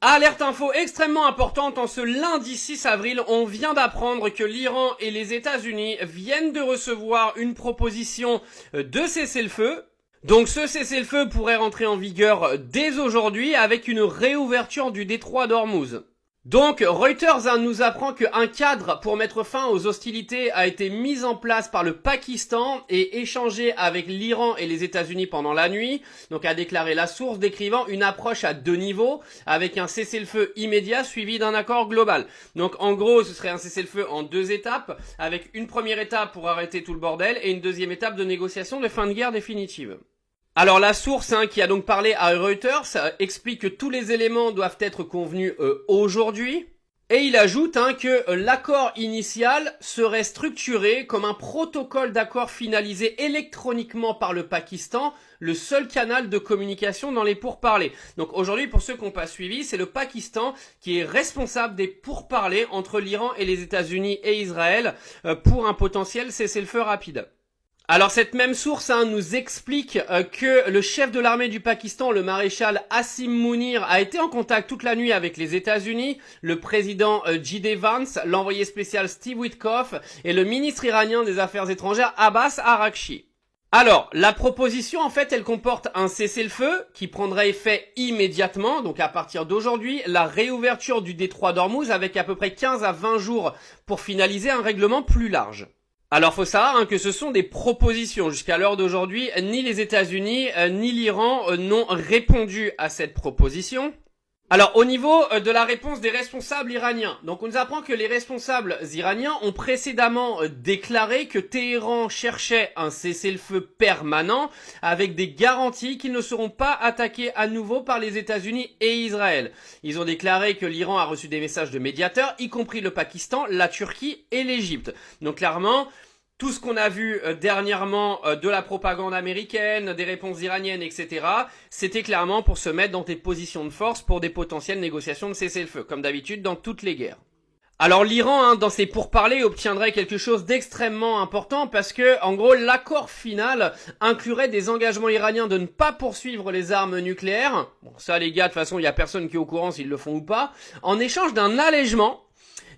Alerte info extrêmement importante, en ce lundi 6 avril, on vient d'apprendre que l'Iran et les États-Unis viennent de recevoir une proposition de cessez-le-feu. Donc ce cessez-le-feu pourrait rentrer en vigueur dès aujourd'hui avec une réouverture du détroit d'Ormuz. Donc Reuters nous apprend qu'un cadre pour mettre fin aux hostilités a été mis en place par le Pakistan et échangé avec l'Iran et les États-Unis pendant la nuit. Donc a déclaré la source, décrivant une approche à deux niveaux avec un cessez-le-feu immédiat suivi d'un accord global. Donc en gros ce serait un cessez-le-feu en deux étapes, avec une première étape pour arrêter tout le bordel et une deuxième étape de négociation de fin de guerre définitive. Alors la source qui a donc parlé à Reuters explique que tous les éléments doivent être convenus aujourd'hui. Et il ajoute que l'accord initial serait structuré comme un protocole d'accord finalisé électroniquement par le Pakistan, le seul canal de communication dans les pourparlers. Donc aujourd'hui, pour ceux qui n'ont pas suivi, c'est le Pakistan qui est responsable des pourparlers entre l'Iran et les États-Unis et Israël pour un potentiel cessez-le-feu rapide. Alors cette même source nous explique que le chef de l'armée du Pakistan, le maréchal Asim Munir, a été en contact toute la nuit avec les États-Unis, le président J.D. Vance, l'envoyé spécial Steve Witkoff et le ministre iranien des Affaires étrangères Abbas Araghchi. Alors, la proposition, en fait, elle comporte un cessez-le-feu qui prendrait effet immédiatement, donc à partir d'aujourd'hui, la réouverture du détroit d'Ormuz avec à peu près 15 à 20 jours pour finaliser un règlement plus large. Alors faut savoir que ce sont des propositions. Jusqu'à l'heure d'aujourd'hui, ni les États-Unis ni l'Iran n'ont répondu à cette proposition. Alors au niveau de la réponse des responsables iraniens, donc on nous apprend que les responsables iraniens ont précédemment déclaré que Téhéran cherchait un cessez-le-feu permanent avec des garanties qu'ils ne seront pas attaqués à nouveau par les États-Unis et Israël. Ils ont déclaré que l'Iran a reçu des messages de médiateurs, y compris le Pakistan, la Turquie et l'Égypte. Donc clairement, tout ce qu'on a vu dernièrement de la propagande américaine, des réponses iraniennes, etc., c'était clairement pour se mettre dans des positions de force pour des potentielles négociations de cessez-le-feu, comme d'habitude dans toutes les guerres. Alors l'Iran, dans ses pourparlers, obtiendrait quelque chose d'extrêmement important parce que, en gros, l'accord final inclurait des engagements iraniens de ne pas poursuivre les armes nucléaires. Bon, ça les gars, de toute façon, il y a personne qui est au courant s'ils le font ou pas, en échange d'un allègement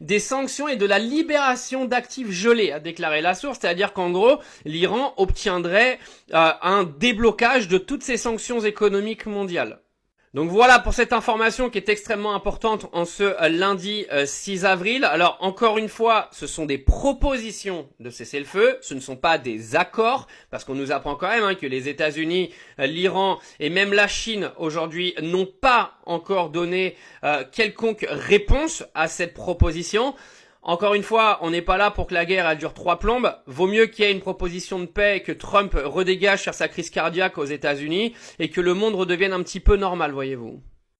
des sanctions et de la libération d'actifs gelés, a déclaré la source, c'est-à-dire qu'en gros, l'Iran obtiendrait un déblocage de toutes ces sanctions économiques mondiales. Donc voilà pour cette information qui est extrêmement importante en ce lundi 6 avril. Alors encore une fois, ce sont des propositions de cessez-le-feu, ce ne sont pas des accords, parce qu'on nous apprend quand même que les États-Unis, l'Iran et même la Chine aujourd'hui n'ont pas encore donné quelconque réponse à cette proposition. Encore une fois, on n'est pas là pour que la guerre elle dure 3 plombes. Vaut mieux qu'il y ait une proposition de paix et que Trump redégage sur sa crise cardiaque aux États-Unis et que le monde redevienne un petit peu normal, voyez-vous.